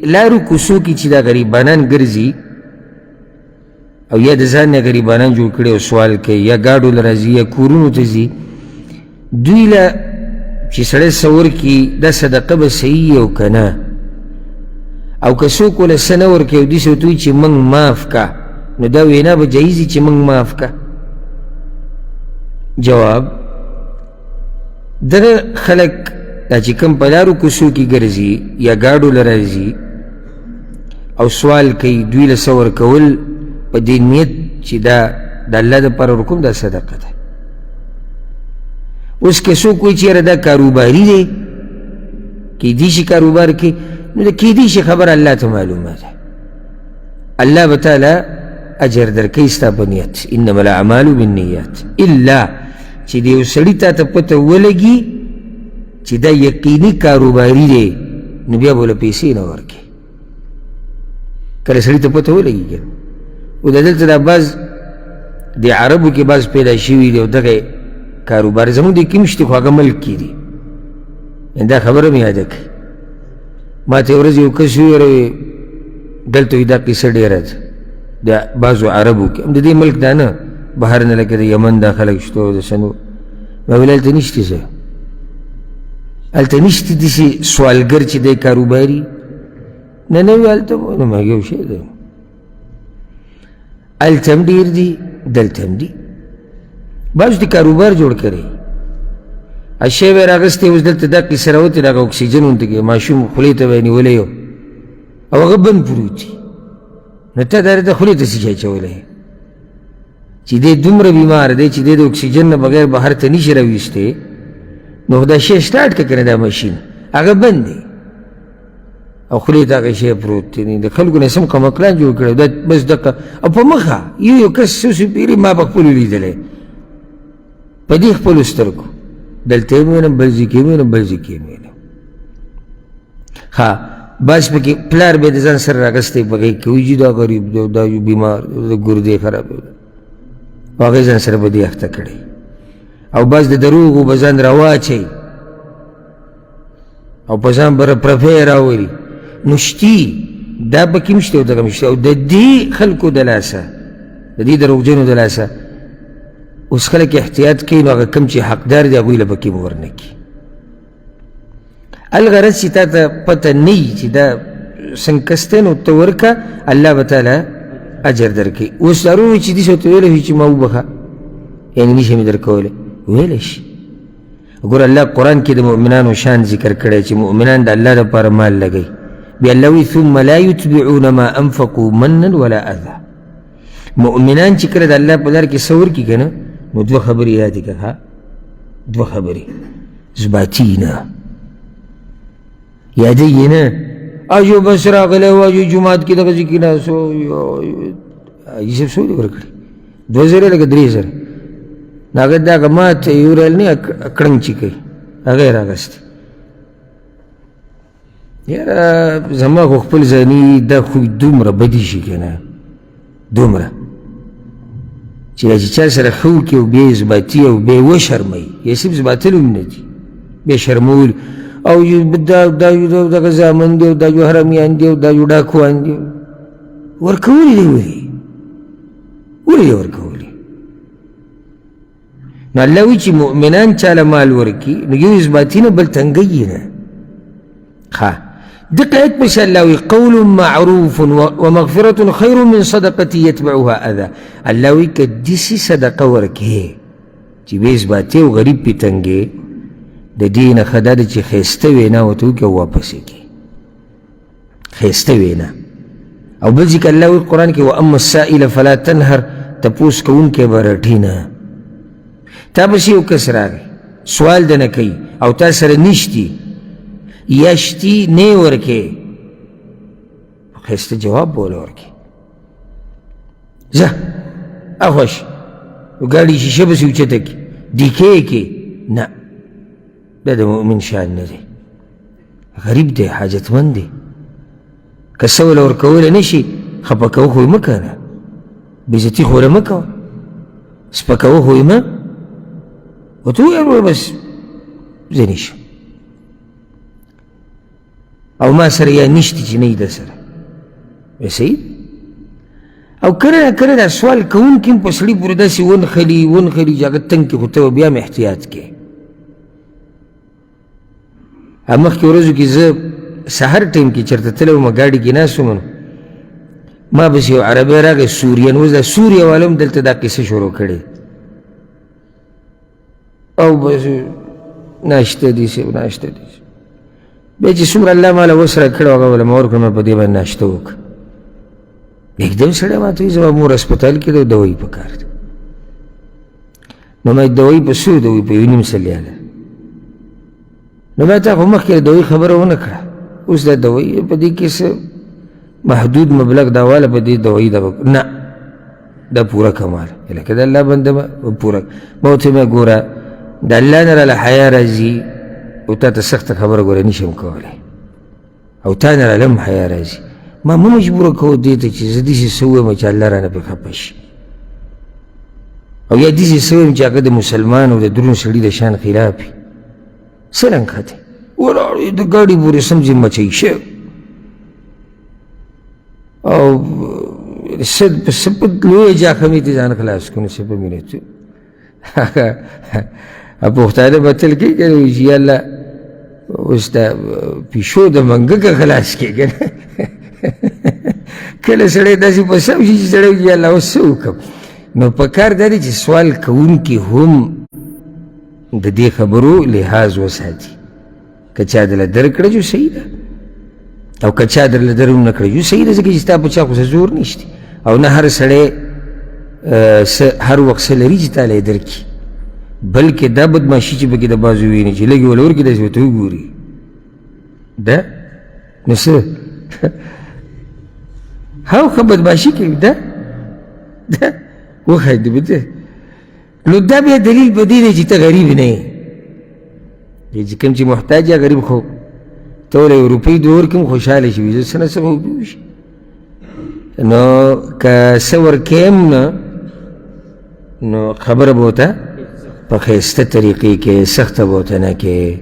لارو کوڅو کې چې دا غریبانان ګرځي او یا د ځان نه غریبانان جوړ کړي او سوال کوي یا ګاډو له راځي یا کورونو ته ځي دوی له چې سړی څه ورکړي دا صدقه به صحیح او که نه او که څوک له څه نه ورکوي او داسې ورته وایي چې موږ معاف که نو دا وینا به جایز وي چې موږ معاف که جواب دغه خلک دا چې کوم په لارو کوڅو کې ګرځي یا ګاډو له راځي او سوال کوي دوی له څه ورکول په دې نیت چې دا د الله دپاره ورکوم دا صدقه ده اوس که څوک وایي چې یاره دا کاروباري دی کیدای شي کاروبار کې نو د کیدای شي خبره الله ته معلومه ده الله به تعالی اجر درکوي ستا په نیت انما الاعمال بالنیات الا چې د یو سړي تا ته پته ولګي چې دا یقیني کاروباري دی نو بیا به له پیسې نه ورکړي کله سړي ته پته ولګي که او د دلته دا بعض د عربو کې بعض پیدا شوي دي او دغه کاروبار زموږ د کې مشتي خو هغه ملک کې دي دا خبره مې یاده کړي ما ته ورځ یو کس وویل دلته وي دا قصه ډېره ده د بعضو عربو کې هم د دې ملک دا نه بهر نه لکه د یمن دا خلک شته او د سنو ما ویل هلته نشته څه هلته نشته داسې سوالګر چې دی کاروباري نه نه وي هلته نو ما یو شی دی هلته هم ډېر دي دلته هم دي بعضو د کاروبار جوړ کړی اشی به یې راغستی اوس دلته دا قصه راوتې د هغه اکسیجن ورته کې ماشوم خولې ته به یې نیولی او هغه بند پروت وي نو ته دا د خولې ته څه شی اچولی چې دی دومره بیمار دی چې دی د اکسیجن نه بغیر بهر ته نشي راویستی نو دا شی سټارټ که که نه دا ماشین هغه بند دی او خولې ته هغه شی پروت دی د خلکو نه سم قمقلان جوړ کړی دا بس دقه او په مخه یو کس څه پیري ما په خپلو لیدلی په دې خپلو سترګو دلته یې وینم بل ځای کې یې وینم بل ځای کې یې وینم ښه بس پکې پلار به یې د ځان سره راغستی په هغې کې وایي چې دا غریب دی دا یو بیمار دی د ګردې خراب دی او هغې ځان سره به دې اخته کړی او بس د دروغو به ځان راواچوي او په ځان به رپرفی راولي نو شتي دا پکې هم شته او دغه هم شته او د دې خلکو د لاسه د دې دروغجنو د لاسه اوس خلک احتیاط کوي نو هغه کوم چې حقدار دی هغوی له پکې به ورنه کړي الغرض چې تا ته پته نه وي چې دا څنګه کس دی نو ته ورکه الله به تعالی اجر درکوي اوس ضرور وي چې داسې ورته ویلی وي چې ما وبخه یعنې نشي مې درکولی ویلی شي ګوره الله قرآن کې د مؤمنانو شان ذکر کړی چې مؤمنان د الله دپاره مال لګوي بیا الله وایي ثم لا یتبعون ما انفقوا منا ولا اذى مؤمنان چې کله د الله په لار کې څه ورکړي که نه نو دوه خبرې یادې کړه دوه خبرې ثباتي نه یادوي یې نه اجو بس راغلی و اجو جومات کې دغسې کېناستو حاجي صاحب څو دې ورکړي 2000 لکه 3000 نو هغه د هغه ماته یې وریل نه کړنګ چې کوي هغه یې راغستی یاره زما خو خپل ځاني دا خوی دومره بدي شي که نه دومره چې دا چې چا سره ښه وکړي او بیا یې ثباتي او بیا یې وشرموي یا صرف ثباتل هم نه دي بیا شرمول او دا یو دغه زامن دی او دا یو حرامیان دي او دا یو ډاکوان دي ورکولی دی ولې دی ورکولی نو الله وایي چې مؤمنان چاله مال ورکړي نو یو ثباتي نه بل تنګی یې نه ښه دقه آیت پسې الله وایي قول معروف ومغفرة خیر من صدقة یتبعها اذى الله وایي که داسې صدقه ورکړې چې بې ثباتي او غریب پې تنګې د دې نه ښه دا ده چې ښایسته وینا ورته وکړي او واپس یې کړي ښایسته وینا او بل ځای کې الله وایي قرآن کې واما السائل فلا تنهر تپوس کوونکی به رټي نه تا پسې یو کس راغی سوال د نه کوي او تا سره نشتي یا شتي نه یې ورکې ښایسته جواب به وله ورکې ځه اخوش ګاډي شیشه پسې اوچته کړي دیکې یې کړي نه دا د مؤمن شان نه دی غریب دی حاجتمند دی که څه وله ورکولی نه شي خفه کوه خو یې مه کوه نه بېزتي خو وله مه کوه سپکوه خو یې مه ورته ووایه بس زه نشم او ما سره یا نشتی چې نه د سره صحیح. او کله کله دا سوال کوونکي هم په سړي پورې داسې ونښلي چې هغه تنګ کړي، خو ته بیا هم احتیاط کوې. مخکې ورځو کې زه سهار ټایم کې چېرته تللی وم، ګاډي کې ناست وم، ما بس یو عربی راغی سوریان، اوس دا سوریه والا هم دلته دا قصه شروع کړې او بس ناشته دي صاحب ناشته دي. بیا چې څومره الله ماله وس راکړی و هغه وله ما ورکړم، په دې باندې ناشته وکړه. یکدم سړی ماته وایي زما مور هسپتال کې ده او دوایي پکار ده. نو ما دوایي په څو ده؟ وایي په 1.5 ریاله. نو ما تا خو مخکې د دوایي خبره ونه کړه، اوس دا دوایي په دې کې څه محدود مبلغ دا والا په دې دوایي ده نه، دا پوره کمال لکه د الله بنده به پوره. ما ورته ویل ګوره د الله نه راله حیا راځي او تا ته سخته خبره ګوره نشم کولی، او تا نه راله هم حیا راځي. ما مه مجبوره کوو دې ته چې زه داسې څه ووایم چې الله رانه پرې خفه شي، او یا داسې څه ووایم چې هغه د مسلمان او د دروند سړي د شان خلاف وي. څه رنګ دی ولاړ د ګاډي پورې سمځې مچۍ شوی او څه په لویه جاخمې ته ځان خلاص کړو، څه په مینه څه پښتانه به تل کوي که نه وایي چې یا الله اوس دا پیشو د منګکه خلاص کړې که نه. کله سړی داسې په سم شي چې سړی وایي یا الله اوس څه وکړم. نو په کار دا دی چې سوال کوونکي هم د دې خبرو لحاظ وساتي. که چا درله درکړه جو صحیح ده، او که چا درله در هم نه کړه جو صحیح ده، ځکه چې ستا په چا خو څه زور نشته، او نه هر سړی هر وخت څه لري چې تاله یې درکړي، بلکې دا بدماشي چې پکې د بازو ویني چې لږې وله ورکړي داسې ورته وګوري ده نو څه هاو ښه بدماشي کوي ده وښایي ده به ده. نو دا بیا دلیل په دې دی چې ته غریب نه یې، چې کوم چې محتاج یا غریب خو ته ورله یو روپۍ دې ورکړم خوشحاله شي، زه څه نه څه به وشي. نو که څه ورکویم نه نو خبره به ورته په ښایسته طریقې کې، سخته به ورته نه کې.